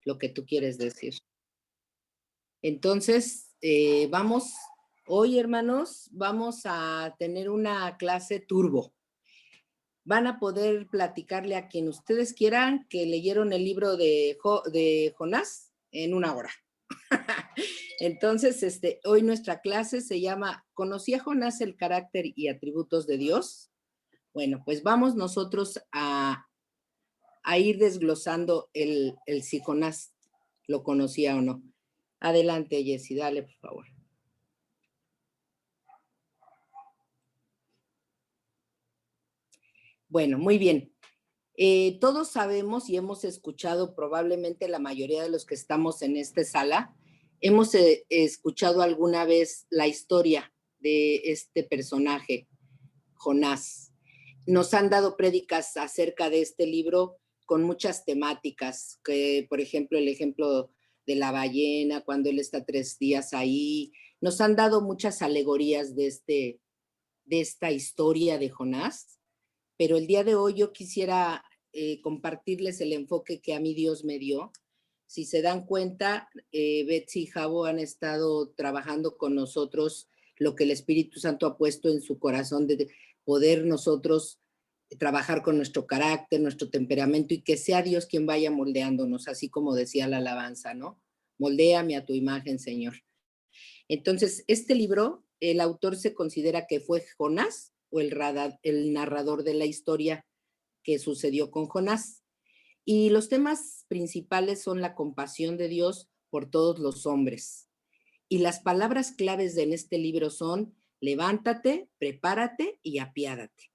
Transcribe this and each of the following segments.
lo que tú quieres decir. Entonces, hoy, hermanos, vamos a tener una clase turbo. Van a poder platicarle a quien ustedes quieran que leyeron el libro de Jonás en una hora. Entonces, hoy nuestra clase se llama ¿Conocía Jonás el carácter y atributos de Dios? Bueno, pues vamos nosotros a ir desglosando el si Jonás lo conocía o no. Adelante, Jessy, dale, por favor. Bueno, muy bien. Todos sabemos y hemos escuchado, probablemente la mayoría de los que estamos en esta sala, hemos escuchado alguna vez la historia de este personaje, Jonás. Nos han dado prédicas acerca de este libro con muchas temáticas, que, por ejemplo, el ejemplo de la ballena, cuando él está 3 días ahí. Nos han dado muchas alegorías de esta historia de Jonás, pero el día de hoy yo quisiera compartirles el enfoque que a mí Dios me dio. Si se dan cuenta, Betsy y Javo han estado trabajando con nosotros lo que el Espíritu Santo ha puesto en su corazón de poder nosotros trabajar con nuestro carácter, nuestro temperamento y que sea Dios quien vaya moldeándonos, así como decía la alabanza, ¿no? Moldéame a tu imagen, Señor. Entonces, este libro, el autor se considera que fue Jonás o el narrador de la historia que sucedió con Jonás. Y los temas principales son la compasión de Dios por todos los hombres. Y las palabras claves en este libro son levántate, prepárate y apiádate.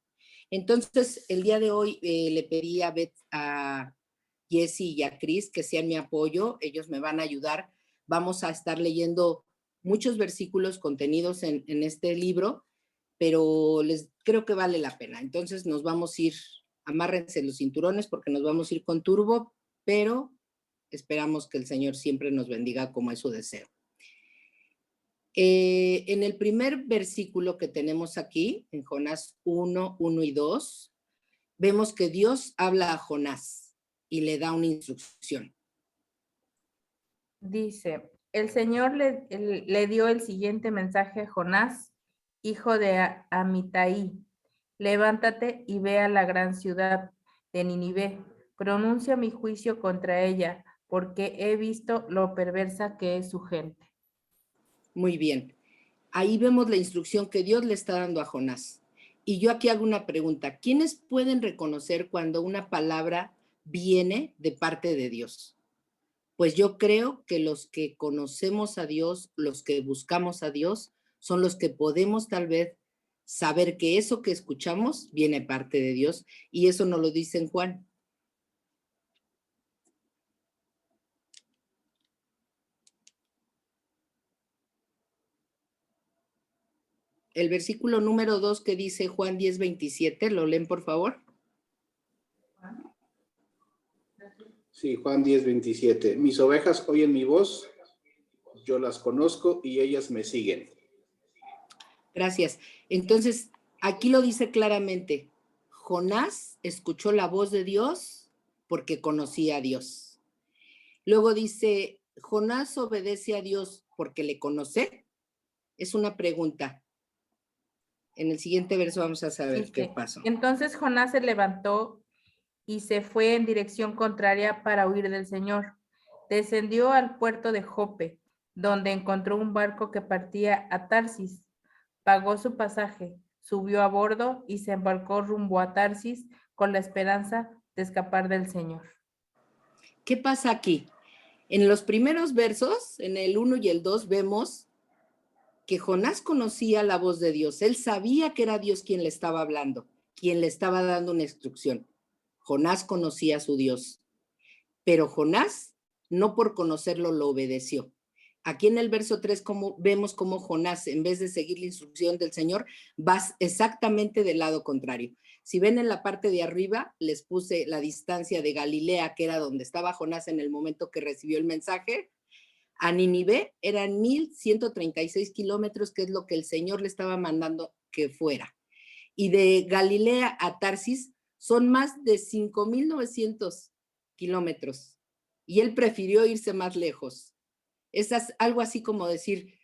Entonces, el día de hoy le pedí a Jessy y a Cris que sean mi apoyo, ellos me van a ayudar. Vamos a estar leyendo muchos versículos contenidos en este libro, pero creo que vale la pena. Entonces nos vamos a ir, amárrense los cinturones porque nos vamos a ir con turbo, pero esperamos que el Señor siempre nos bendiga como es su deseo. En el primer versículo que tenemos aquí, en Jonás 1, 1 y 2, vemos que Dios habla a Jonás y le da una instrucción. Dice, el Señor le dio el siguiente mensaje a Jonás, hijo de Amitai. Levántate y ve a la gran ciudad de Nínive. Pronuncia mi juicio contra ella, porque he visto lo perversa que es su gente. Muy bien. Ahí vemos la instrucción que Dios le está dando a Jonás. Y yo aquí hago una pregunta. ¿Quiénes pueden reconocer cuando una palabra viene de parte de Dios? Pues yo creo que los que conocemos a Dios, los que buscamos a Dios, son los que podemos tal vez saber que eso que escuchamos viene parte de Dios, y eso nos lo dice en Juan. El versículo número 2 que dice Juan 10:27, ¿lo leen por favor? Sí, Juan 10:27. Mis ovejas oyen mi voz, yo las conozco y ellas me siguen. Gracias. Entonces, aquí lo dice claramente. Jonás escuchó la voz de Dios porque conocía a Dios. Luego dice, ¿Jonás obedece a Dios porque le conoce? Es una pregunta. En el siguiente verso vamos a saber qué pasó. Entonces Jonás se levantó y se fue en dirección contraria para huir del Señor. Descendió al puerto de Jope, donde encontró un barco que partía a Tarsis. Pagó su pasaje, subió a bordo y se embarcó rumbo a Tarsis con la esperanza de escapar del Señor. ¿Qué pasa aquí? En los primeros versos, en el 1 y el 2, vemos que Jonás conocía la voz de Dios. Él sabía que era Dios quien le estaba hablando, quien le estaba dando una instrucción. Jonás conocía a su Dios, pero Jonás no por conocerlo lo obedeció. Aquí en el verso 3 vemos cómo Jonás, en vez de seguir la instrucción del Señor, va exactamente del lado contrario. Si ven en la parte de arriba, les puse la distancia de Galilea, que era donde estaba Jonás en el momento que recibió el mensaje, a Nínive eran 1,136 kilómetros, que es lo que el Señor le estaba mandando que fuera. Y de Galilea a Tarsis son más de 5,900 kilómetros. y él prefirió irse más lejos. Es algo así como decir,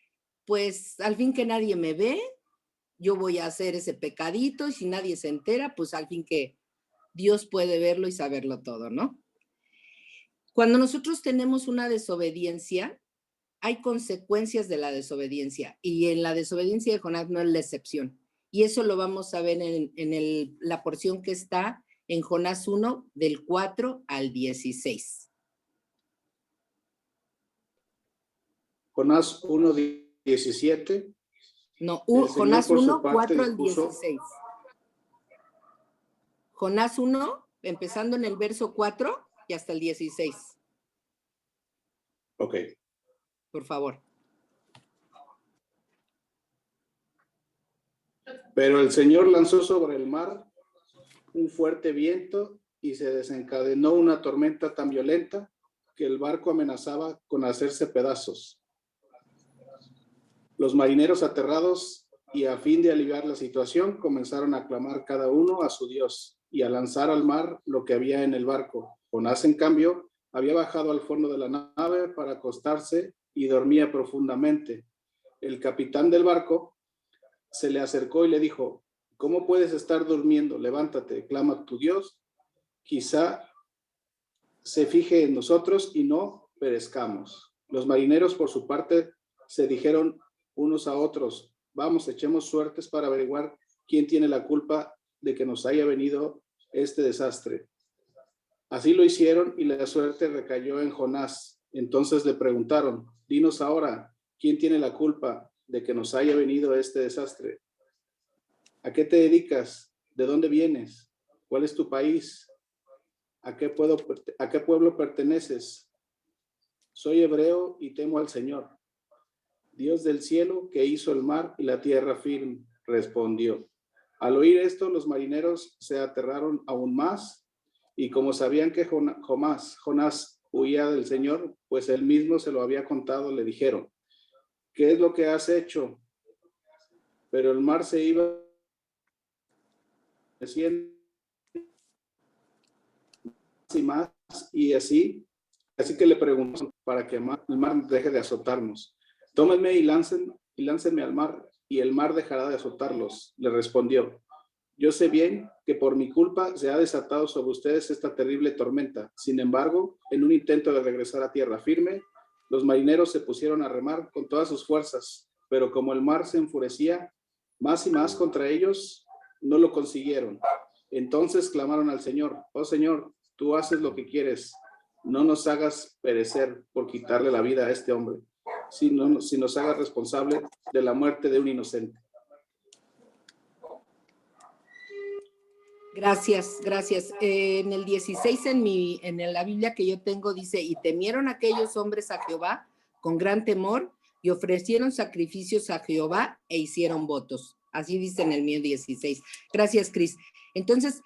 pues al fin que nadie me ve, yo voy a hacer ese pecadito y si nadie se entera, pues al fin que Dios puede verlo y saberlo todo, ¿no? Cuando nosotros tenemos una desobediencia, hay consecuencias de la desobediencia y en la desobediencia de Jonás no es la excepción. Y eso lo vamos a ver en la porción que está en Jonás 1, del 4 al 16. Jonás 1, 17. No, El Señor Jonás por su 1, parte 4 al dispuso. 16. Jonás 1, empezando en el verso 4 y hasta el 16. Ok. Por favor. Pero el Señor lanzó sobre el mar un fuerte viento y se desencadenó una tormenta tan violenta que el barco amenazaba con hacerse pedazos. Los marineros aterrados y a fin de aliviar la situación comenzaron a clamar cada uno a su Dios y a lanzar al mar lo que había en el barco. Jonás, en cambio, había bajado al fondo de la nave para acostarse y dormía profundamente. El capitán del barco se le acercó y le dijo: ¿cómo puedes estar durmiendo? Levántate, clama a tu Dios, quizá se fije en nosotros y no perezcamos. Los marineros, por su parte, se dijeron unos a otros: vamos, echemos suertes para averiguar quién tiene la culpa de que nos haya venido este desastre. Así lo hicieron y la suerte recayó en Jonás. Entonces le preguntaron: dinos ahora, ¿quién tiene la culpa de que nos haya venido este desastre? ¿A qué te dedicas? ¿De dónde vienes? ¿Cuál es tu país? ¿A qué pueblo perteneces? Soy hebreo y temo al Señor, Dios del cielo, que hizo el mar y la tierra firme, respondió. Al oír esto, los marineros se aterraron aún más, y como sabían que Jonás huía del Señor, pues él mismo se lo había contado, le dijeron: ¿qué es lo que has hecho? Pero el mar se iba creciendo y más, y así que le preguntó para que el mar deje de azotarnos. Tómenme y láncenme al mar, y el mar dejará de azotarlos. Le respondió: yo sé bien que por mi culpa se ha desatado sobre ustedes esta terrible tormenta. Sin embargo, en un intento de regresar a tierra firme, los marineros se pusieron a remar con todas sus fuerzas, pero como el mar se enfurecía más y más contra ellos, no lo consiguieron. Entonces clamaron al Señor: oh Señor, tú haces lo que quieres, no nos hagas perecer por quitarle la vida a este hombre, si nos hagas responsable de la muerte de un inocente. Gracias, gracias. En el 16 en la Biblia que yo tengo dice: y temieron aquellos hombres a Jehová con gran temor y ofrecieron sacrificios a Jehová e hicieron votos. Así dice en el mío 16. Gracias, Cris. Entonces,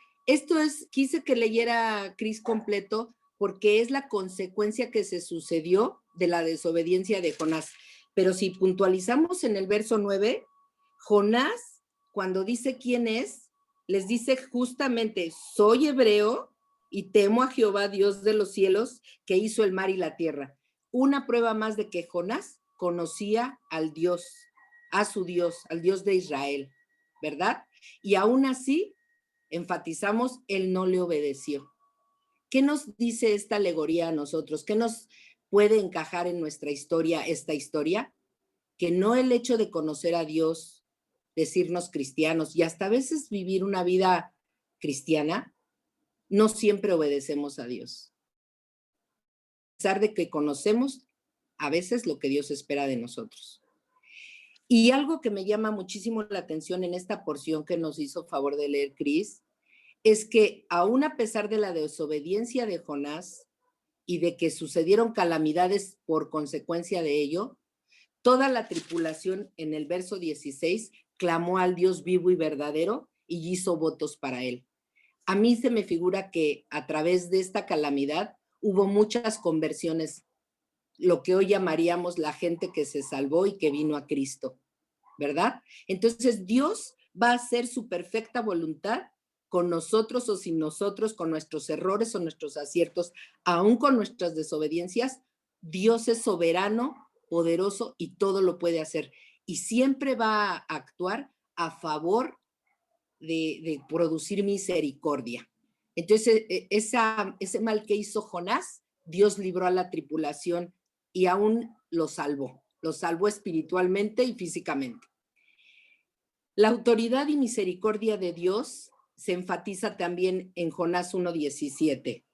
quise que leyera Cris completo porque es la consecuencia que se sucedió de la desobediencia de Jonás. Pero si puntualizamos en el verso 9, Jonás, cuando dice quién es, les dice justamente: soy hebreo y temo a Jehová, Dios de los cielos, que hizo el mar y la tierra. Una prueba más de que Jonás conocía al Dios, a su Dios, al Dios de Israel, ¿verdad? Y aún así, enfatizamos, él no le obedeció. ¿Qué nos dice esta alegoría a nosotros? ¿Qué nos puede encajar en nuestra historia, esta historia? Que no el hecho de conocer a Dios, decirnos cristianos y hasta a veces vivir una vida cristiana, no siempre obedecemos a Dios. A pesar de que conocemos a veces lo que Dios espera de nosotros. Y algo que me llama muchísimo la atención en esta porción que nos hizo favor de leer Cris, es que aún a pesar de la desobediencia de Jonás y de que sucedieron calamidades por consecuencia de ello, toda la tripulación en el verso 16 clamó al Dios vivo y verdadero y hizo votos para él. A mí se me figura que a través de esta calamidad hubo muchas conversiones, lo que hoy llamaríamos la gente que se salvó y que vino a Cristo, ¿verdad? Entonces Dios va a hacer su perfecta voluntad con nosotros o sin nosotros, con nuestros errores o nuestros aciertos, aún con nuestras desobediencias, Dios es soberano, poderoso y todo lo puede hacer. Y siempre va a actuar a favor de producir misericordia. Entonces, ese mal que hizo Jonás, Dios libró a la tripulación y aún lo salvó espiritualmente y físicamente. La autoridad y misericordia de Dios se enfatiza también en Jonás 1:17.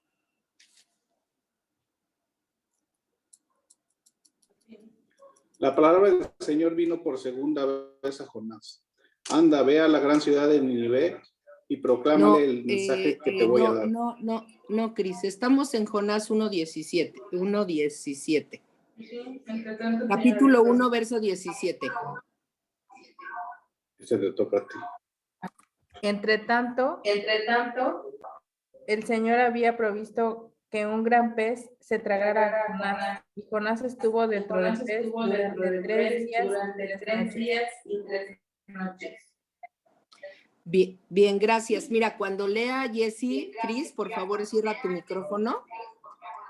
La palabra del Señor vino por segunda vez a Jonás. Anda, ve a la gran ciudad de Nínive y proclámale el mensaje que te voy a dar. No, Cris, estamos en Jonás 1:17. Capítulo 1, verso 17. Se te toca a ti. Entre tanto, el Señor había provisto que un gran pez se tragara a Jonás, y Jonás estuvo dentro del pez durante 3 días y 3 noches. Bien, gracias. Mira, cuando lea Jessie, Cris, por favor, cierra tu micrófono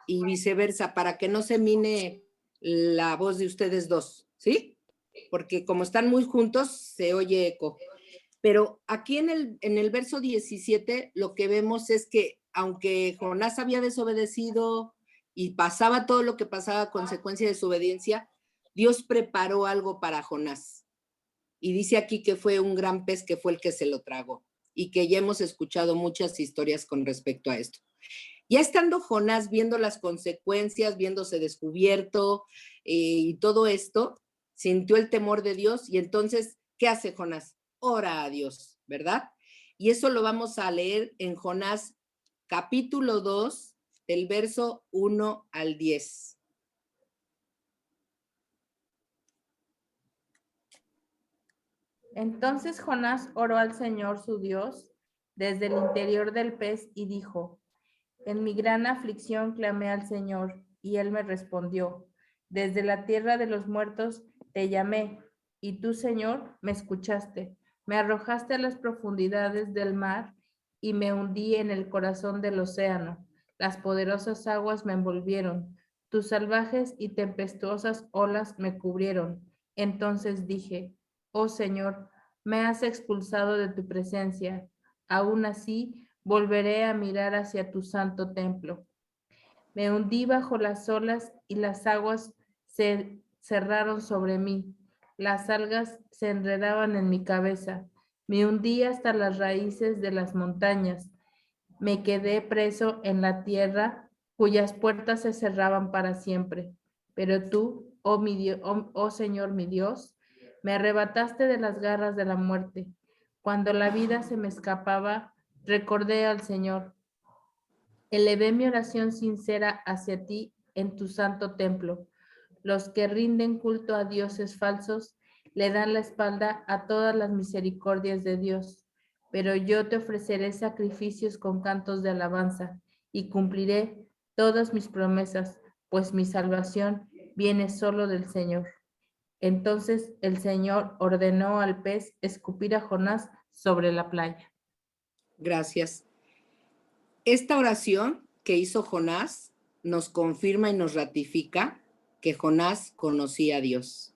y viceversa, para que no se mine la voz de ustedes dos, ¿sí? Porque como están muy juntos, se oye eco. Pero aquí en el verso 17 lo que vemos es que aunque Jonás había desobedecido y pasaba todo lo que pasaba a consecuencia de su obediencia, Dios preparó algo para Jonás. Y dice aquí que fue un gran pez que fue el que se lo tragó y que ya hemos escuchado muchas historias con respecto a esto. Ya estando Jonás viendo las consecuencias, viéndose descubierto y todo esto, sintió el temor de Dios y entonces, ¿qué hace Jonás? Ora a Dios, ¿verdad? Y eso lo vamos a leer en Jonás capítulo 2, del verso 1 al 10. Entonces Jonás oró al Señor su Dios desde el interior del pez y dijo: en mi gran aflicción clamé al Señor, y él me respondió. Desde la tierra de los muertos te llamé, y tú, Señor, me escuchaste. Me arrojaste a las profundidades del mar, y me hundí en el corazón del océano. Las poderosas aguas me envolvieron. Tus salvajes y tempestuosas olas me cubrieron. Entonces dije: oh Señor, me has expulsado de tu presencia. Aún así, volveré a mirar hacia tu santo templo. Me hundí bajo las olas y las aguas se cerraron sobre mí. Las algas se enredaban en mi cabeza. Me hundí hasta las raíces de las montañas. Me quedé preso en la tierra cuyas puertas se cerraban para siempre. Pero tú, oh Señor mi Dios, me arrebataste de las garras de la muerte. Cuando la vida se me escapaba, recordé al Señor. Elevé mi oración sincera hacia ti en tu santo templo. Los que rinden culto a dioses falsos le dan la espalda a todas las misericordias de Dios. Pero yo te ofreceré sacrificios con cantos de alabanza y cumpliré todas mis promesas, pues mi salvación viene solo del Señor. Entonces el Señor ordenó al pez escupir a Jonás sobre la playa. Gracias. Esta oración que hizo Jonás nos confirma y nos ratifica que Jonás conocía a Dios.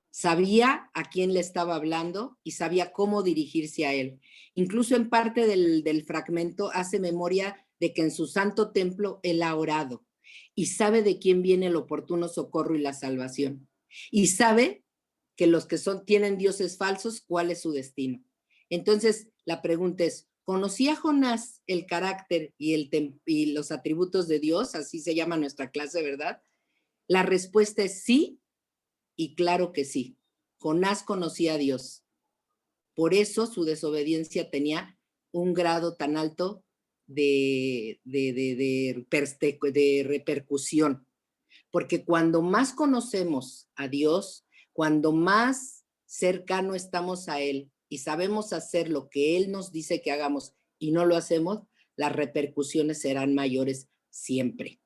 Sabía a quién le estaba hablando y sabía cómo dirigirse a él. Incluso en parte del fragmento hace memoria de que en su santo templo él ha orado y sabe de quién viene el oportuno socorro y la salvación. Y sabe que los que tienen dioses falsos, ¿cuál es su destino? Entonces, la pregunta es, ¿conocía Jonás el carácter y los atributos de Dios? Así se llama nuestra clase, ¿verdad? La respuesta es sí, y claro que sí. Jonás conocía a Dios. Por eso su desobediencia tenía un grado tan alto de repercusión. Porque cuando más conocemos a Dios, cuando más cercano estamos a Él y sabemos hacer lo que Él nos dice que hagamos y no lo hacemos, las repercusiones serán mayores siempre.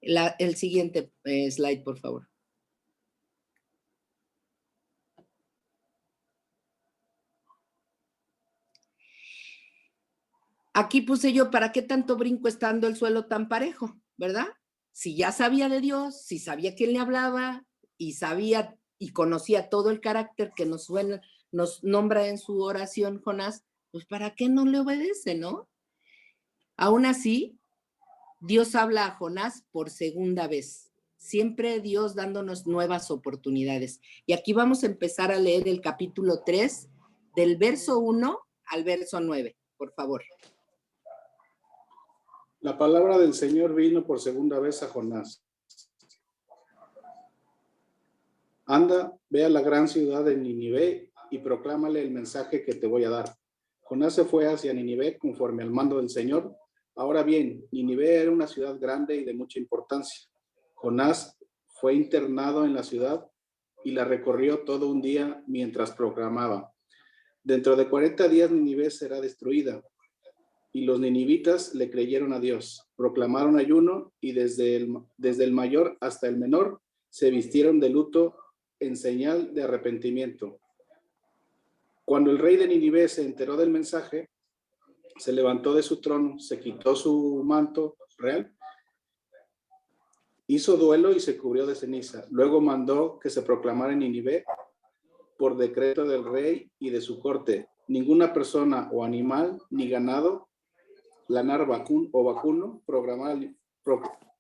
El siguiente slide, por favor. Aquí puse yo, ¿para qué tanto brinco estando el suelo tan parejo? ¿Verdad? Si ya sabía de Dios, si sabía quién le hablaba y sabía y conocía todo el carácter que nos nombra en su oración Jonás, pues ¿para qué no le obedece, no? Aún así, Dios habla a Jonás por segunda vez. Siempre Dios dándonos nuevas oportunidades. Y aquí vamos a empezar a leer el capítulo 3, del verso 1 al verso 9, por favor. La palabra del Señor vino por segunda vez a Jonás. Anda, ve a la gran ciudad de Nínive y proclámale el mensaje que te voy a dar. Jonás se fue hacia Nínive conforme al mando del Señor. Ahora bien, Nínive era una ciudad grande y de mucha importancia. Jonás fue internado en la ciudad y la recorrió todo un día mientras proclamaba: dentro de 40 días Nínive será destruida. Y los ninivitas le creyeron a Dios, proclamaron ayuno y desde el mayor hasta el menor se vistieron de luto en señal de arrepentimiento. Cuando el rey de Nínive se enteró del mensaje, se levantó de su trono, se quitó su manto real, hizo duelo y se cubrió de ceniza. Luego mandó que se proclamara en Nínive, por decreto del rey y de su corte: ninguna persona o animal ni ganado, lanar o vacuno,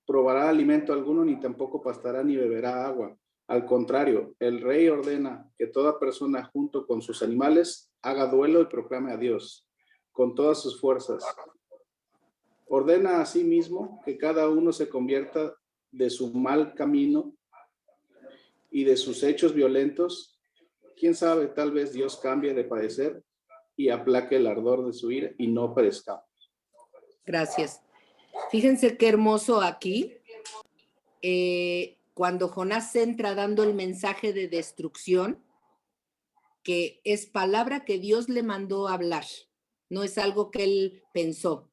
probará alimento alguno, ni tampoco pastará ni beberá agua. Al contrario, el rey ordena que toda persona junto con sus animales haga duelo y proclame a Dios con todas sus fuerzas. Ordena asimismo que cada uno se convierta de su mal camino y de sus hechos violentos. Quién sabe, tal vez Dios cambie de parecer y aplaque el ardor de su ira y no perezcamos. Gracias. Fíjense qué hermoso aquí. Cuando Jonás entra dando el mensaje de destrucción, que es palabra que Dios le mandó a hablar, no es algo que él pensó.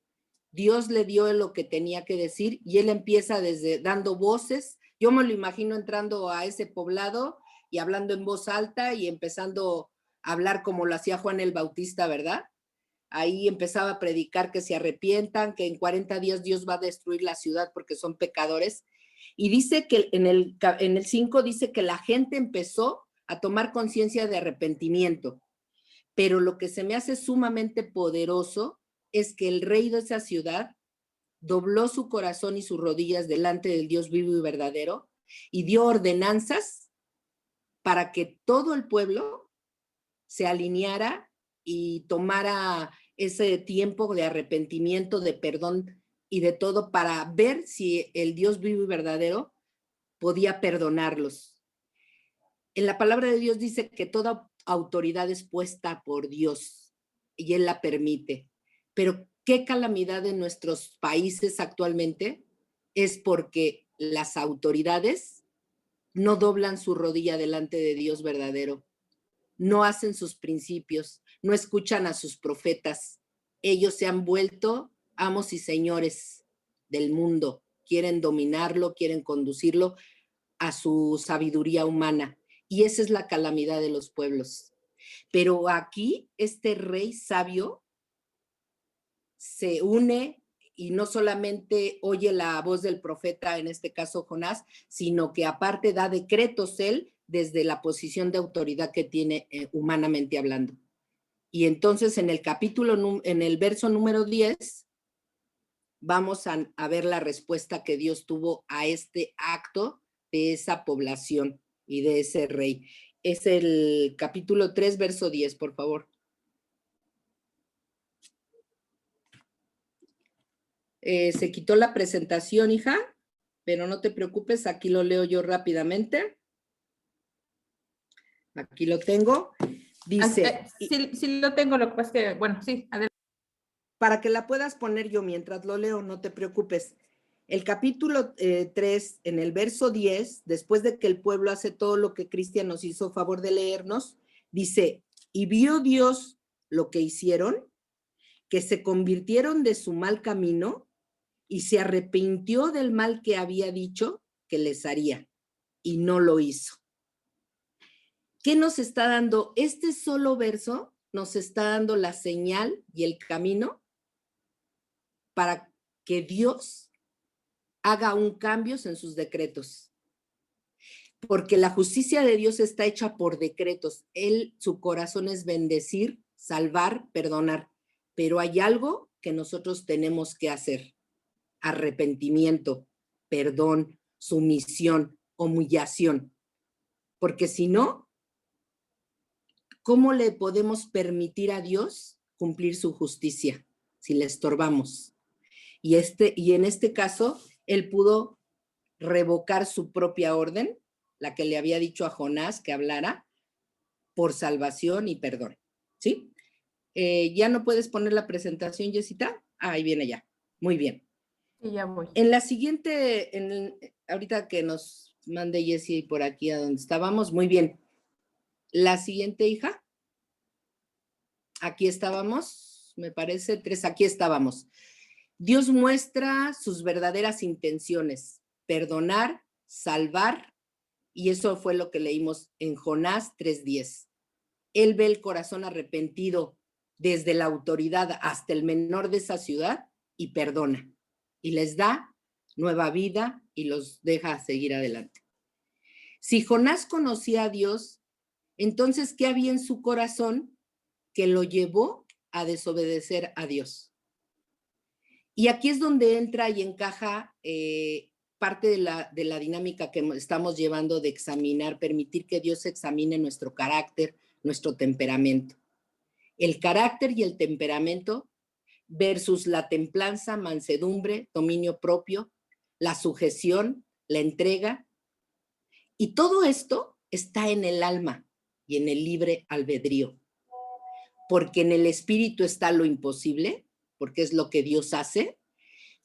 Dios le dio lo que tenía que decir y él empieza desde dando voces. Yo me lo imagino entrando a ese poblado y hablando en voz alta y empezando a hablar como lo hacía Juan el Bautista, ¿verdad? Ahí empezaba a predicar que se arrepientan, que en 40 días Dios va a destruir la ciudad porque son pecadores. Y dice que en el 5 dice que la gente empezó a tomar conciencia de arrepentimiento. Pero lo que se me hace sumamente poderoso es que el rey de esa ciudad dobló su corazón y sus rodillas delante del Dios vivo y verdadero y dio ordenanzas para que todo el pueblo se alineara y tomara ese tiempo de arrepentimiento, de perdón y de todo para ver si el Dios vivo y verdadero podía perdonarlos. En la palabra de Dios dice que toda autoridad es puesta por Dios y Él la permite. Pero qué calamidad en nuestros países actualmente es porque las autoridades no doblan su rodilla delante de Dios verdadero, no hacen sus principios, no escuchan a sus profetas. Ellos se han vuelto amos y señores del mundo, quieren dominarlo, quieren conducirlo a su sabiduría humana. Y esa es la calamidad de los pueblos. Pero aquí este rey sabio se une y no solamente oye la voz del profeta, en este caso Jonás, sino que aparte da decretos él desde la posición de autoridad que tiene humanamente hablando. Y entonces en el verso número 10, vamos a ver la respuesta que Dios tuvo a este acto de esa población y de ese rey. Es el capítulo 3, verso 10, por favor. Se quitó la presentación, hija, pero no te preocupes, aquí lo leo yo rápidamente. Aquí lo tengo. Dice... Sí lo tengo, lo que pasa es que, bueno, sí, adelante. Para que la puedas poner yo mientras lo leo, no te preocupes. El capítulo 3, en el verso 10, después de que el pueblo hace todo lo que Cristian nos hizo favor de leernos, dice, y vio Dios lo que hicieron, que se convirtieron de su mal camino y se arrepintió del mal que había dicho que les haría, y no lo hizo. ¿Qué nos está dando? Este solo verso nos está dando la señal y el camino para que Dios haga un cambio en sus decretos. Porque la justicia de Dios está hecha por decretos. Su corazón es bendecir, salvar, perdonar. Pero hay algo que nosotros tenemos que hacer. Arrepentimiento, perdón, sumisión, humillación. Porque si no, ¿cómo le podemos permitir a Dios cumplir su justicia si le estorbamos? Y en este caso, él pudo revocar su propia orden, la que le había dicho a Jonás que hablara, por salvación y perdón. ¿Sí? ¿Ya no puedes poner la presentación, Jessita? Ahí viene ya. Muy bien. Sí, ya voy. En la siguiente, ahorita que nos mande Jessie por aquí a donde estábamos, muy bien. La siguiente, hija. Aquí estábamos, me parece, 3, aquí estábamos. Dios muestra sus verdaderas intenciones, perdonar, salvar, y eso fue lo que leímos en Jonás 3:10. Él ve el corazón arrepentido desde la autoridad hasta el menor de esa ciudad y perdona, y les da nueva vida y los deja seguir adelante. Si Jonás conocía a Dios, entonces, ¿qué había en su corazón que lo llevó a desobedecer a Dios? Y aquí es donde entra y encaja parte de la dinámica que estamos llevando de examinar, permitir que Dios examine nuestro carácter, nuestro temperamento. El carácter y el temperamento versus la templanza, mansedumbre, dominio propio, la sujeción, la entrega. Y todo esto está en el alma y en el libre albedrío. Porque en el espíritu está lo imposible, porque es lo que Dios hace,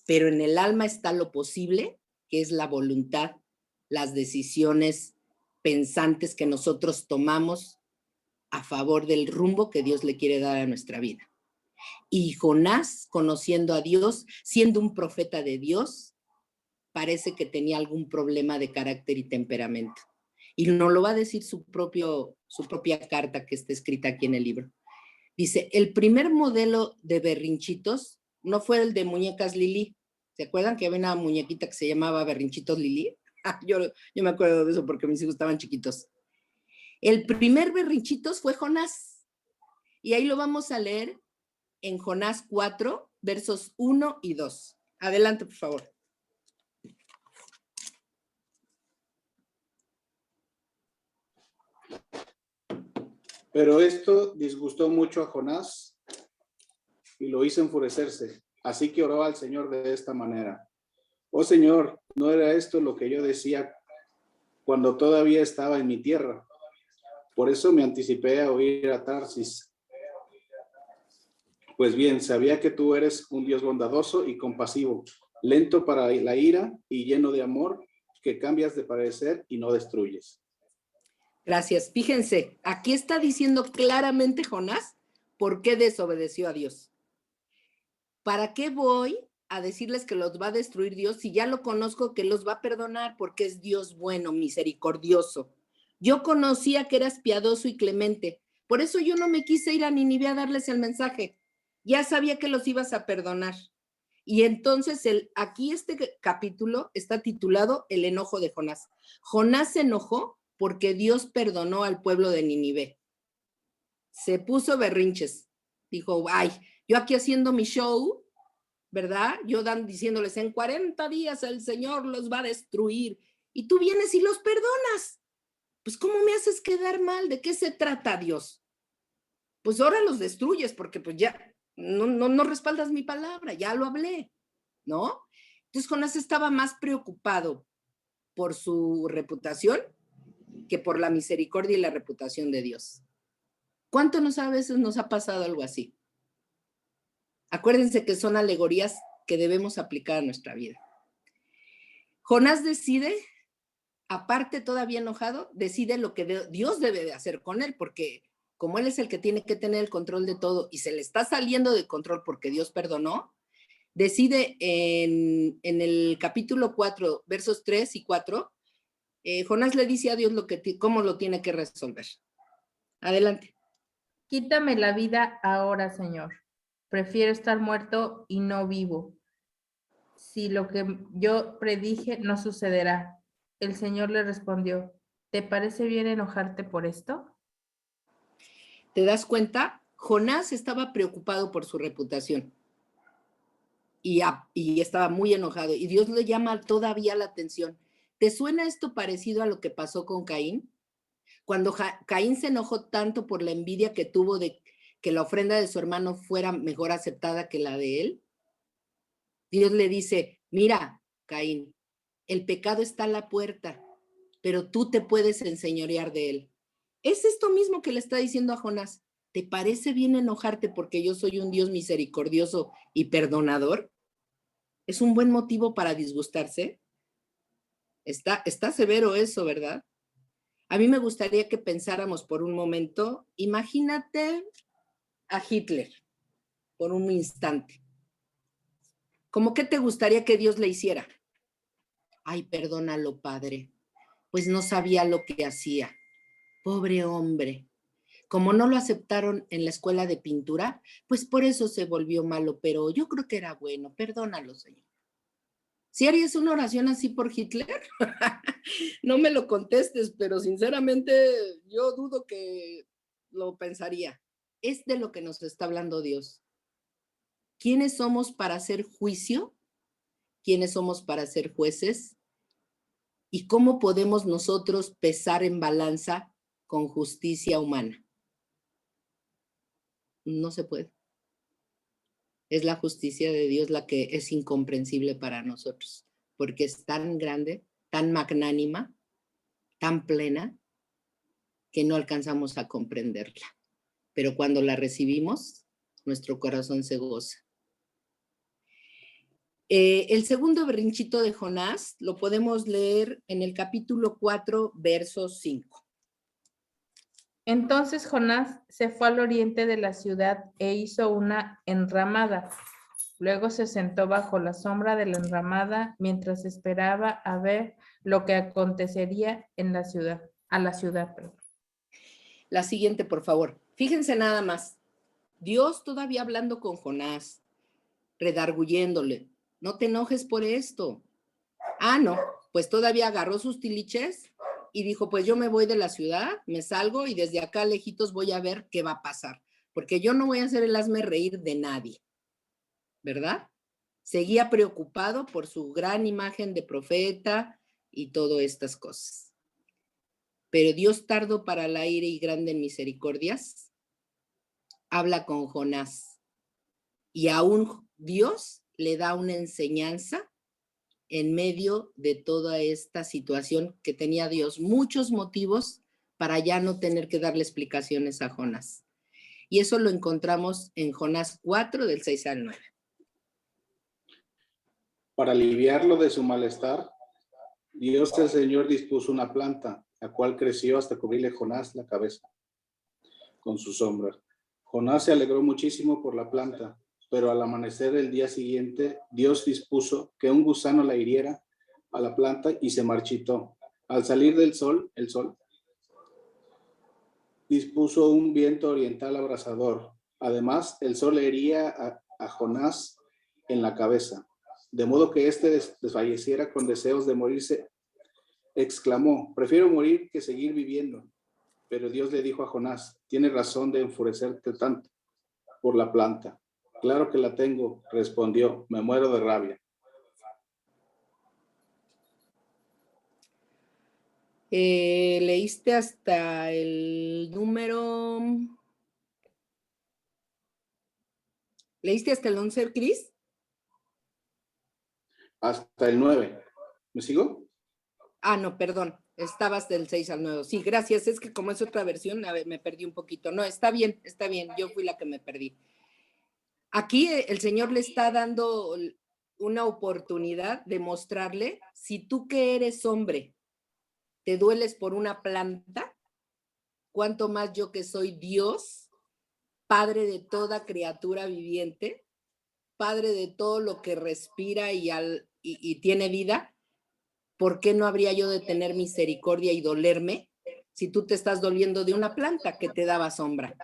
pero en el alma está lo posible, que es la voluntad, las decisiones pensantes que nosotros tomamos a favor del rumbo que Dios le quiere dar a nuestra vida. Y Jonás, conociendo a Dios, siendo un profeta de Dios, parece que tenía algún problema de carácter y temperamento. Y nos lo va a decir su propia carta que está escrita aquí en el libro. Dice, el primer modelo de berrinchitos no fue el de muñecas Lili. ¿Se acuerdan que había una muñequita que se llamaba Berrinchitos Lili? Yo me acuerdo de eso porque mis hijos estaban chiquitos. El primer berrinchitos fue Jonás. Y ahí lo vamos a leer en Jonás 4, versos 1 y 2. Adelante, por favor. Pero esto disgustó mucho a Jonás y lo hizo enfurecerse. Así que oró al Señor de esta manera. Oh Señor, ¿no era esto lo que yo decía cuando todavía estaba en mi tierra? Por eso me anticipé a huir a Tarsis. Pues bien, sabía que tú eres un Dios bondadoso y compasivo, lento para la ira y lleno de amor, que cambias de parecer y no destruyes. Gracias. Fíjense, aquí está diciendo claramente Jonás por qué desobedeció a Dios. ¿Para qué voy a decirles que los va a destruir Dios si ya lo conozco que los va a perdonar porque es Dios bueno, misericordioso? Yo conocía que eras piadoso y clemente, por eso yo no me quise ir a Nínive a darles el mensaje. Ya sabía que los ibas a perdonar. Y entonces aquí este capítulo está titulado El enojo de Jonás. Jonás se enojó porque Dios perdonó al pueblo de Nínive. Se puso berrinches. Dijo, ay, yo aquí haciendo mi show, ¿verdad? Yo diciéndoles, en 40 días el Señor los va a destruir. Y tú vienes y los perdonas. Pues, ¿cómo me haces quedar mal? ¿De qué se trata, Dios? Pues ahora los destruyes porque pues ya no respaldas mi palabra, ya lo hablé, ¿no? Entonces Jonás estaba más preocupado por su reputación que por la misericordia y la reputación de Dios. ¿Cuánto a veces nos ha pasado algo así? Acuérdense que son alegorías que debemos aplicar a nuestra vida. Jonás decide, aparte todavía enojado, decide lo que Dios debe de hacer con él, porque como él es el que tiene que tener el control de todo y se le está saliendo de control porque Dios perdonó, decide en el capítulo 4, versos 3 y 4, Jonás le dice a Dios cómo lo tiene que resolver. Adelante. Quítame la vida ahora, Señor. Prefiero estar muerto y no vivo, si lo que yo predije no sucederá. El Señor le respondió, ¿te parece bien enojarte por esto? ¿Te das cuenta? Jonás estaba preocupado por su reputación y estaba muy enojado y Dios le llama todavía la atención. ¿Te suena esto parecido a lo que pasó con Caín? Cuando Caín se enojó tanto por la envidia que tuvo de que la ofrenda de su hermano fuera mejor aceptada que la de él, Dios le dice, mira, Caín, el pecado está a la puerta, pero tú te puedes enseñorear de él. Es esto mismo que le está diciendo a Jonás. ¿Te parece bien enojarte porque yo soy un Dios misericordioso y perdonador? ¿Es un buen motivo para disgustarse? Está severo eso, ¿verdad? A mí me gustaría que pensáramos por un momento, imagínate a Hitler por un instante. ¿Cómo qué te gustaría que Dios le hiciera? Ay, perdónalo, Padre, pues no sabía lo que hacía. Pobre hombre. Como no lo aceptaron en la escuela de pintura, pues por eso se volvió malo, pero yo creo que era bueno. Perdónalo, Señor. ¿Sí harías una oración así por Hitler? No me lo contestes, pero sinceramente yo dudo que lo pensaría. Es de lo que nos está hablando Dios. ¿Quiénes somos para hacer juicio? ¿Quiénes somos para ser jueces? ¿Y cómo podemos nosotros pesar en balanza con justicia humana? No se puede. Es la justicia de Dios la que es incomprensible para nosotros, porque es tan grande, tan magnánima, tan plena, que no alcanzamos a comprenderla. Pero cuando la recibimos, nuestro corazón se goza. El segundo berrinchito de Jonás lo podemos leer en el capítulo 4, verso 5. Entonces Jonás se fue al oriente de la ciudad e hizo una enramada. Luego se sentó bajo la sombra de la enramada mientras esperaba a ver lo que acontecería en la ciudad, a la ciudad. Perdón. La siguiente, por favor. Fíjense nada más. Dios todavía hablando con Jonás, redarguyéndole. No te enojes por esto. Ah, no, pues todavía agarró sus tiliches y dijo, pues yo me voy de la ciudad, me salgo y desde acá lejitos voy a ver qué va a pasar, porque yo no voy a hacer el hazme reír de nadie, ¿verdad? Seguía preocupado por su gran imagen de profeta y todas estas cosas. Pero Dios tardo para la ira y grande en misericordias, habla con Jonás y aún Dios le da una enseñanza en medio de toda esta situación que tenía Dios muchos motivos para ya no tener que darle explicaciones a Jonás. Y eso lo encontramos en Jonás 4, del 6 al 9. Para aliviarlo de su malestar, Dios el Señor dispuso una planta, la cual creció hasta cubrirle a Jonás la cabeza con sus sombras. Jonás se alegró muchísimo por la planta, pero al amanecer del día siguiente, Dios dispuso que un gusano la hiriera a la planta y se marchitó. Al salir del sol, el sol dispuso un viento oriental abrasador. Además, el sol hería a Jonás en la cabeza, de modo que éste desfalleciera con deseos de morirse. Exclamó, prefiero morir que seguir viviendo. Pero Dios le dijo a Jonás, tienes razón de enfurecerte tanto por la planta. Claro que la tengo, respondió, me muero de rabia. Leíste hasta el número... ¿Leíste hasta el 11, Cris? Hasta el 9. ¿Me sigo? Ah, no, perdón. Estabas del 6 al 9. Sí, gracias. Es que como es otra versión, a ver, me perdí un poquito. No, está bien, está bien. Yo fui la que me perdí. Aquí el Señor le está dando una oportunidad de mostrarle, si tú que eres hombre, te dueles por una planta, cuánto más yo que soy Dios, Padre de toda criatura viviente, Padre de todo lo que respira y tiene vida, ¿por qué no habría yo de tener misericordia y dolerme si tú te estás doliendo de una planta que te daba sombra?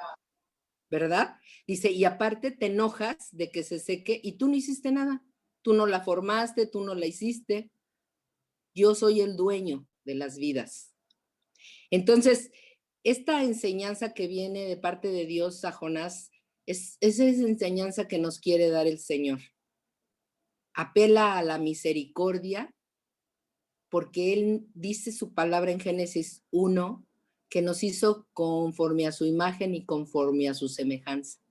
¿Verdad? Dice, y aparte te enojas de que se seque y tú no hiciste nada. tú no la formaste, tú no la hiciste. Yo soy el dueño de las vidas. Entonces, esta enseñanza que viene de parte de Dios a Jonás es esa enseñanza que nos quiere dar el Señor. Apela a la misericordia porque Él dice su palabra en Génesis 1 que nos hizo conforme a su imagen y conforme a su semejanza.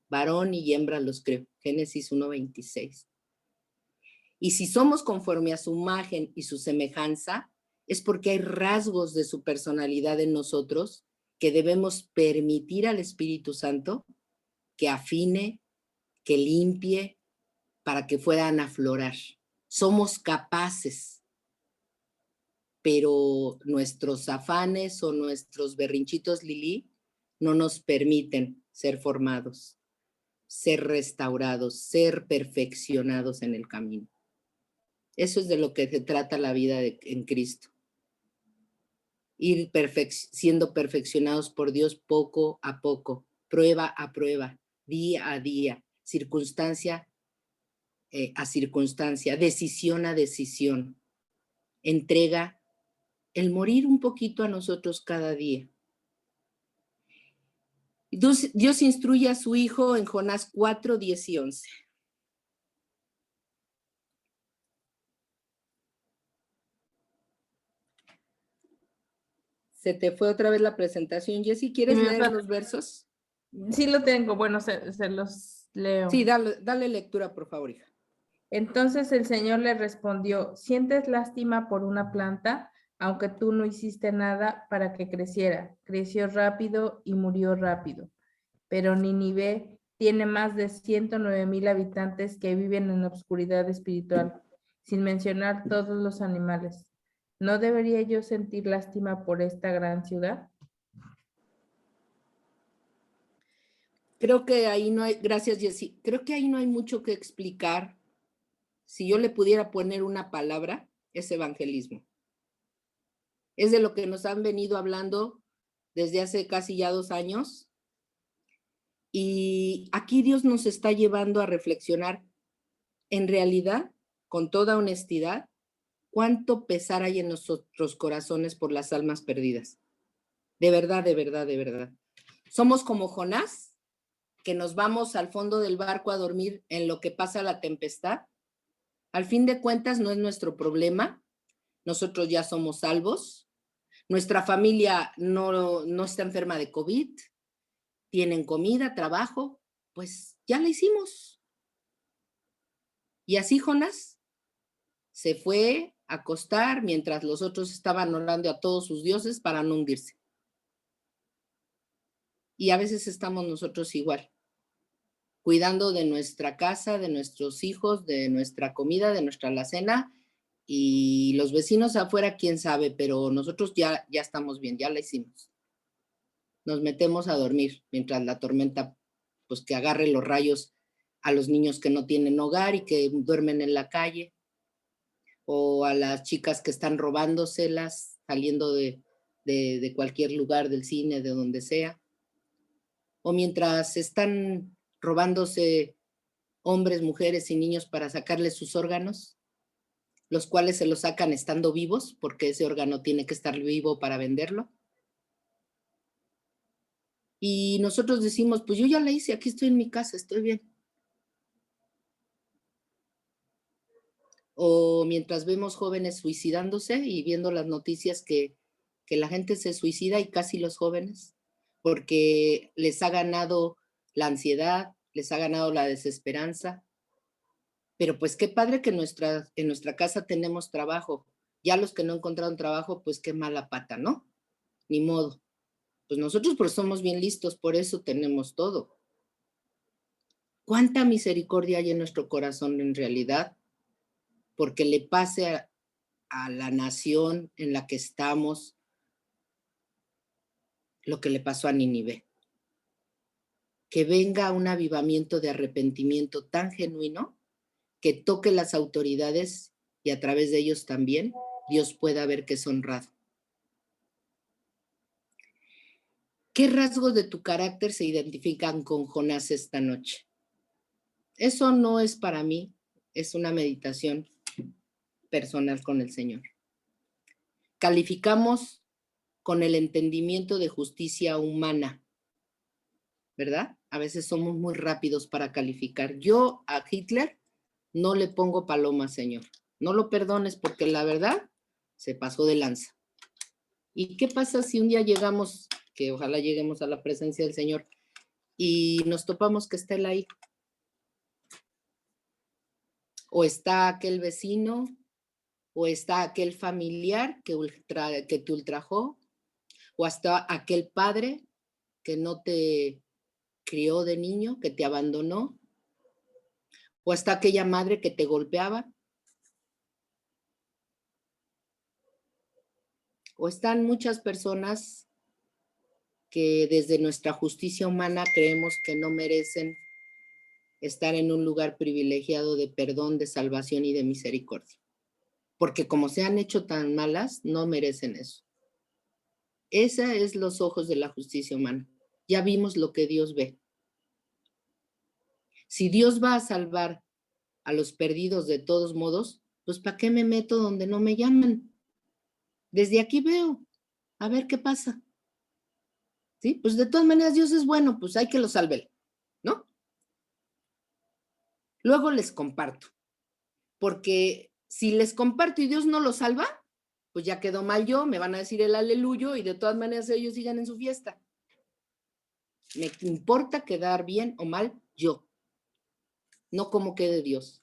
Varón y hembra los creó. Génesis 1:26. Y si somos conforme a su imagen y su semejanza, es porque hay rasgos de su personalidad en nosotros que debemos permitir al Espíritu Santo que afine, que limpie, para que puedan aflorar. Somos capaces, pero nuestros afanes o nuestros berrinchitos Lili no nos permiten ser formados, ser restaurados, ser perfeccionados en el camino. Eso es de lo que se trata la vida en Cristo. Ir siendo perfeccionados por Dios poco a poco, prueba a prueba, día a día, circunstancia a circunstancia, decisión a decisión, entrega, el morir un poquito a nosotros cada día. Dios instruye a su hijo en Jonás 4, 10 y 11. Se te fue otra vez la presentación, Jessy. ¿Quieres leer los versos? Sí lo tengo, bueno, se los leo. Sí, dale lectura, por favor, hija. Entonces el Señor le respondió, ¿sientes lástima por una planta? Aunque tú no hiciste nada para que creciera. Creció rápido y murió rápido. Pero Nínive tiene más de 109,000 habitantes que viven en la oscuridad espiritual, sin mencionar todos los animales. ¿No debería yo sentir lástima por esta gran ciudad? Creo que ahí no hay, gracias Jessy, creo que ahí no hay mucho que explicar. Si yo le pudiera poner una palabra, es evangelismo. Es de lo que nos han venido hablando desde hace casi ya 2 años. Y aquí Dios nos está llevando a reflexionar, en realidad, con toda honestidad, cuánto pesar hay en nuestros corazones por las almas perdidas. De verdad, de verdad, de verdad. Somos como Jonás, que nos vamos al fondo del barco a dormir en lo que pasa la tempestad. Al fin de cuentas, no es nuestro problema. Nosotros ya somos salvos. Nuestra familia no está enferma de COVID. Tienen comida, trabajo. Pues ya la hicimos. Y así Jonás se fue a acostar mientras los otros estaban orando a todos sus dioses para no hundirse. Y a veces estamos nosotros igual, cuidando de nuestra casa, de nuestros hijos, de nuestra comida, de nuestra alacena, y los vecinos afuera, quién sabe, pero nosotros ya estamos bien, ya la hicimos. Nos metemos a dormir mientras la tormenta, pues que agarre los rayos a los niños que no tienen hogar y que duermen en la calle, o a las chicas que están robándoselas, saliendo de cualquier lugar del cine, de donde sea, o mientras están robándose hombres, mujeres y niños para sacarles sus órganos, los cuales se los sacan estando vivos, porque ese órgano tiene que estar vivo para venderlo. Y nosotros decimos, pues yo ya la hice, aquí estoy en mi casa, estoy bien. O mientras vemos jóvenes suicidándose y viendo las noticias que la gente se suicida, y casi los jóvenes, porque les ha ganado la ansiedad, les ha ganado la desesperanza. Pero pues qué padre que en nuestra casa tenemos trabajo. Ya los que no encontraron trabajo, pues qué mala pata, ¿no? Ni modo. Pues nosotros pues somos bien listos, por eso tenemos todo. ¿Cuánta misericordia hay en nuestro corazón en realidad? Porque le pase a la nación en la que estamos lo que le pasó a Nínive. Que venga un avivamiento de arrepentimiento tan genuino que toque las autoridades y a través de ellos también Dios pueda ver que es honrado. ¿Qué rasgos de tu carácter se identifican con Jonás esta noche? Eso no es para mí, es una meditación personal con el Señor. Calificamos con el entendimiento de justicia humana, ¿verdad? A veces somos muy rápidos para calificar. Yo a Hitler no le pongo paloma, Señor. No lo perdones porque la verdad se pasó de lanza. ¿Y qué pasa si un día llegamos, que ojalá lleguemos a la presencia del Señor, y nos topamos que está él ahí? O está aquel vecino, o está aquel familiar que te ultrajó, o hasta aquel padre que no te crió de niño, que te abandonó, o hasta aquella madre que te golpeaba, o están muchas personas que desde nuestra justicia humana creemos que no merecen estar en un lugar privilegiado de perdón, de salvación y de misericordia. Porque como se han hecho tan malas, no merecen eso. Esa es los ojos de la justicia humana. Ya vimos lo que Dios ve. Si Dios va a salvar a los perdidos de todos modos, pues ¿para qué me meto donde no me llaman? Desde aquí veo, a ver qué pasa. ¿Sí? Pues de todas maneras Dios es bueno, pues hay que lo salve, ¿no? Luego les comparto, porque si les comparto y Dios no lo salva, pues ya quedó mal yo, me van a decir el aleluyo y de todas maneras ellos sigan en su fiesta. Me importa quedar bien o mal yo, no como quede Dios.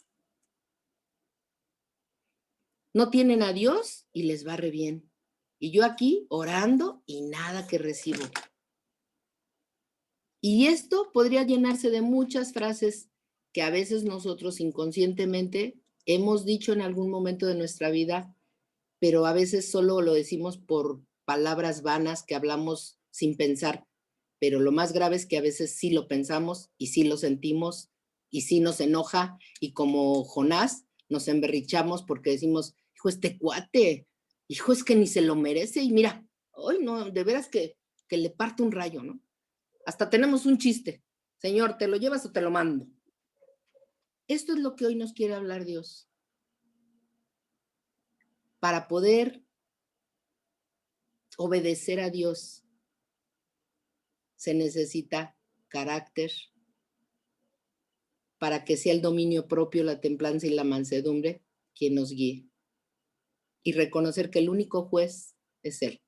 No tienen a Dios y les va re bien. Y yo aquí orando y nada que recibo. Y esto podría llenarse de muchas frases que a veces nosotros inconscientemente hemos dicho en algún momento de nuestra vida, pero a veces solo lo decimos por palabras vanas que hablamos sin pensar. Pero lo más grave es que a veces sí lo pensamos y sí lo sentimos y sí nos enoja y como Jonás nos emberrichamos porque decimos, hijo, este cuate, hijo, es que ni se lo merece y mira, hoy no, de veras que le parte un rayo, ¿no? Hasta tenemos un chiste, Señor, ¿te lo llevas o te lo mando? Esto es lo que hoy nos quiere hablar Dios. Para poder obedecer a Dios se necesita carácter, para que sea el dominio propio, la templanza y la mansedumbre quien nos guíe. Y reconocer que el único juez es Él,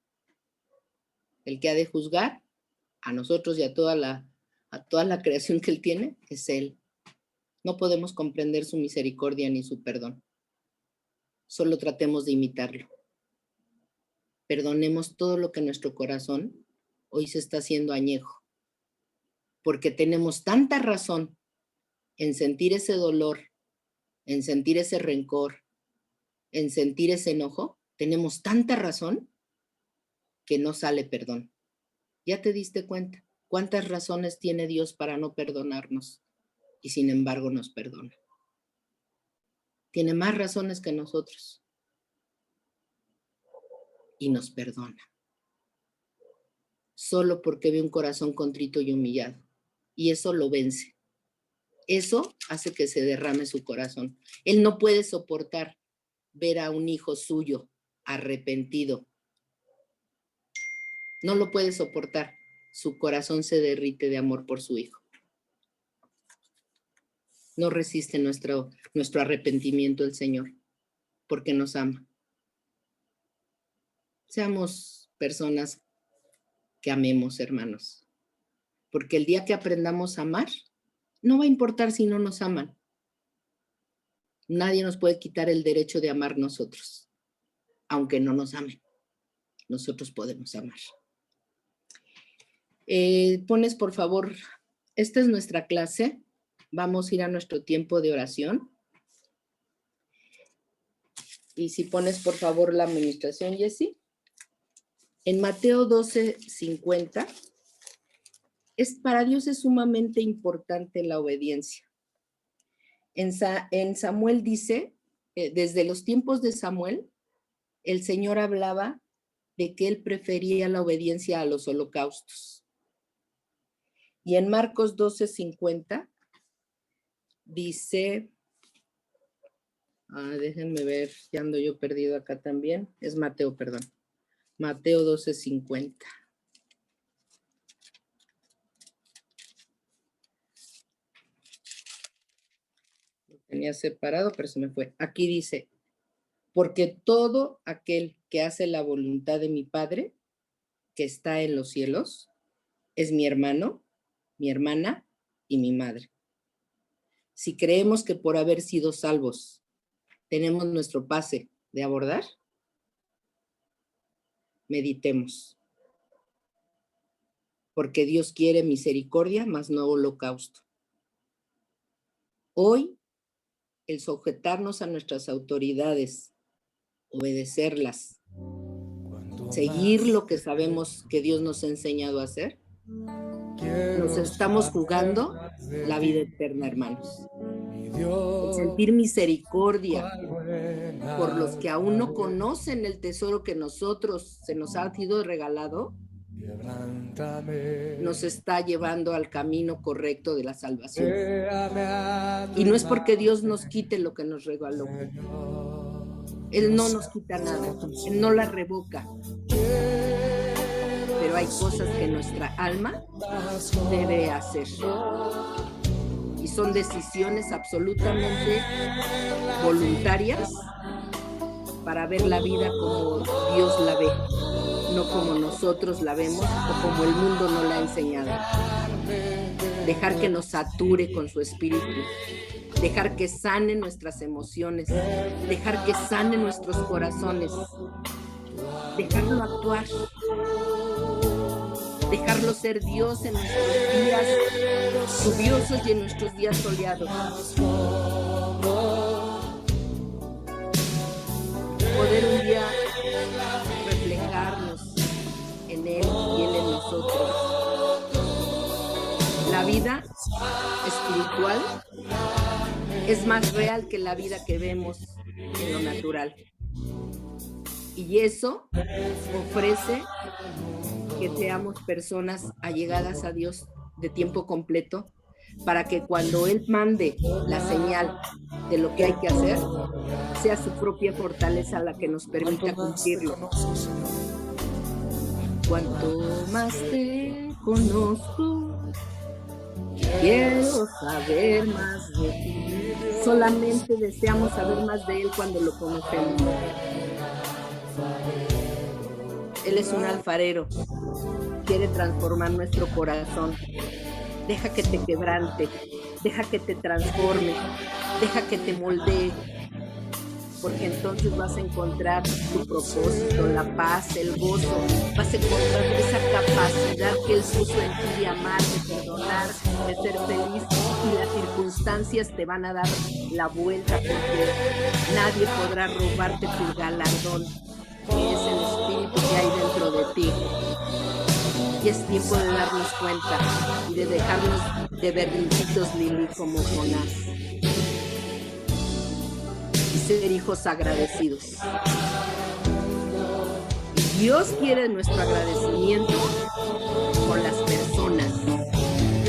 el que ha de juzgar a nosotros y a toda la creación que Él tiene, es Él. No podemos comprender su misericordia ni su perdón. Solo tratemos de imitarlo. Perdonemos todo lo que nuestro corazón hoy se está haciendo añejo, porque tenemos tanta razón en sentir ese dolor, en sentir ese rencor, en sentir ese enojo, tenemos tanta razón que no sale perdón. ¿Ya te diste cuenta? ¿Cuántas razones tiene Dios para no perdonarnos? Y sin embargo nos perdona. Tiene más razones que nosotros. Y nos perdona. Solo porque ve un corazón contrito y humillado. Y eso lo vence. Eso hace que se derrame su corazón. Él no puede soportar ver a un hijo suyo arrepentido. No lo puede soportar. Su corazón se derrite de amor por su hijo. No resiste nuestro arrepentimiento el Señor, porque nos ama. Seamos personas que amemos, hermanos, porque el día que aprendamos a amar, no va a importar si no nos aman. Nadie nos puede quitar el derecho de amar nosotros, aunque no nos amen. Nosotros podemos amar. Pones, por favor, esta es nuestra clase. Vamos a ir a nuestro tiempo de oración. Y si pones, por favor, la administración, Jessie. En Mateo 12:50, para Dios es sumamente importante la obediencia. En Samuel dice, desde los tiempos de Samuel, el Señor hablaba de que Él prefería la obediencia a los holocaustos. Y en Marcos 12:50 dice, Déjenme ver, ya ando yo perdido acá también. Es Mateo, perdón. Mateo 12:50. Lo tenía separado, pero se me fue. Aquí dice, porque todo aquel que hace la voluntad de mi Padre, que está en los cielos, es mi hermano, mi hermana y mi madre. Si creemos que por haber sido salvos tenemos nuestro pase de abordar, meditemos. Porque Dios quiere misericordia, mas no holocausto. Hoy, el sujetarnos a nuestras autoridades, obedecerlas, seguir lo que sabemos que Dios nos ha enseñado a hacer, nos estamos jugando la vida eterna, hermanos. El sentir misericordia por los que aún no conocen el tesoro que nosotros se nos ha sido regalado, nos está llevando al camino correcto de la salvación. Y no es porque Dios nos quite lo que nos regaló. Él no nos quita nada, Él no la revoca. Pero hay cosas que nuestra alma debe hacer. Y son decisiones absolutamente voluntarias para ver la vida como Dios la ve, no como nosotros la vemos o como el mundo nos la ha enseñado. Dejar que nos sature con su espíritu, dejar que sane nuestras emociones, dejar que sane nuestros corazones, dejarlo actuar, dejarlo ser Dios en nuestros días lluviosos y en nuestros días soleados. Poder un día reflejarnos en Él y Él en nosotros. La vida espiritual es más real que la vida que vemos en lo natural. Y eso ofrece que seamos personas allegadas a Dios de tiempo completo, para que cuando Él mande la señal de lo que hay que hacer, sea su propia fortaleza la que nos permita cumplirlo. Cuanto más te conozco, quiero saber más de ti. Solamente deseamos saber más de Él cuando lo conocemos. Él es un alfarero, quiere transformar nuestro corazón. Deja que te quebrante, deja que te transforme, deja que te moldee, porque entonces vas a encontrar tu propósito, la paz, el gozo, vas a encontrar esa capacidad que Él puso en ti de amar, de perdonar, de ser feliz, y las circunstancias te van a dar la vuelta, porque nadie podrá robarte tu galardón, que es el espíritu que hay dentro de ti. Y es tiempo de darnos cuenta y de dejarnos de berrinchitos Lili como Jonás y ser hijos agradecidos. Dios quiere nuestro agradecimiento con las personas.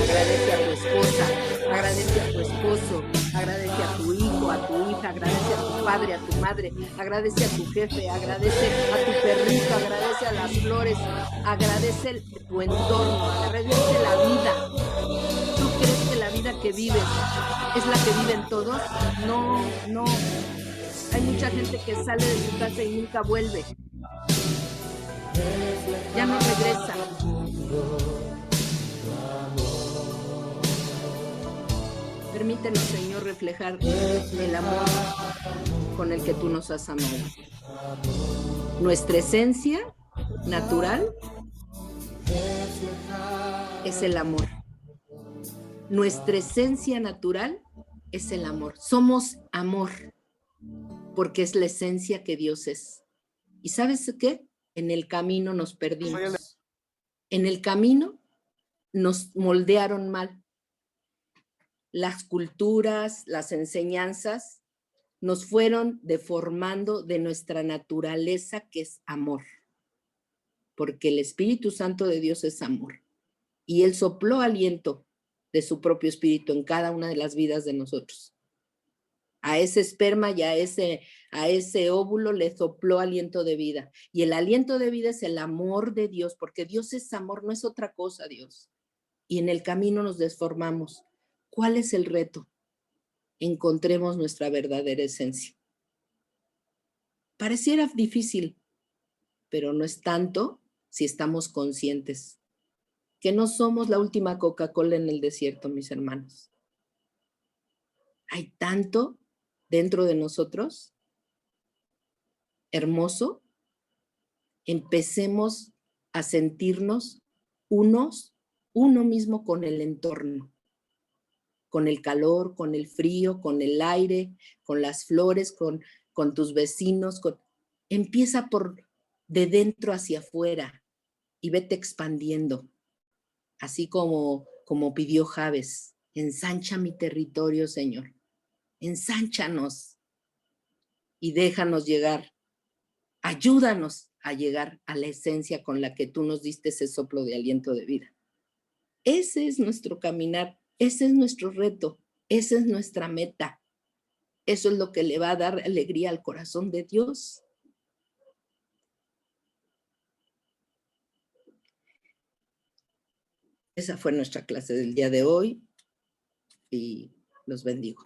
Agradece a tu esposa, agradece a tu esposo, agradece a tu hijo, a tu hija, agradece a tu padre, a tu madre, agradece a tu jefe, agradece a tu perrito, agradece a las flores, agradece tu entorno, agradece la vida. ¿Tú crees que la vida que vives es la que viven todos? No, no. Hay mucha gente que sale de su casa y nunca vuelve. Ya no regresa. Permítenos, Señor, reflejar el amor con el que tú nos has amado. Nuestra esencia natural es el amor. Nuestra esencia natural es el amor. Somos amor, porque es la esencia que Dios es. ¿Y sabes qué? En el camino nos perdimos. En el camino nos moldearon mal. Las culturas, las enseñanzas nos fueron deformando de nuestra naturaleza, que es amor, porque el Espíritu Santo de Dios es amor, y Él sopló aliento de su propio espíritu en cada una de las vidas de nosotros. A ese esperma y a ese óvulo le sopló aliento de vida. Y el aliento de vida es el amor de Dios, porque Dios es amor, no es otra cosa, Dios. Y en el camino nos desformamos. ¿Cuál es el reto? Encontremos nuestra verdadera esencia. Pareciera difícil, pero no es tanto si estamos conscientes que no somos la última Coca-Cola en el desierto, mis hermanos. Hay tanto dentro de nosotros hermoso. Empecemos a sentirnos uno mismo con el entorno, con el calor, con el frío, con el aire, con las flores, con tus vecinos. Empieza por de dentro hacia afuera y vete expandiendo, así como pidió Jabes. Ensancha mi territorio, Señor. Ensánchanos y déjanos llegar. Ayúdanos a llegar a la esencia con la que tú nos diste ese soplo de aliento de vida. Ese es nuestro caminar, ese es nuestro reto, esa es nuestra meta. Eso es lo que le va a dar alegría al corazón de Dios. Esa fue nuestra clase del día de hoy y los bendigo.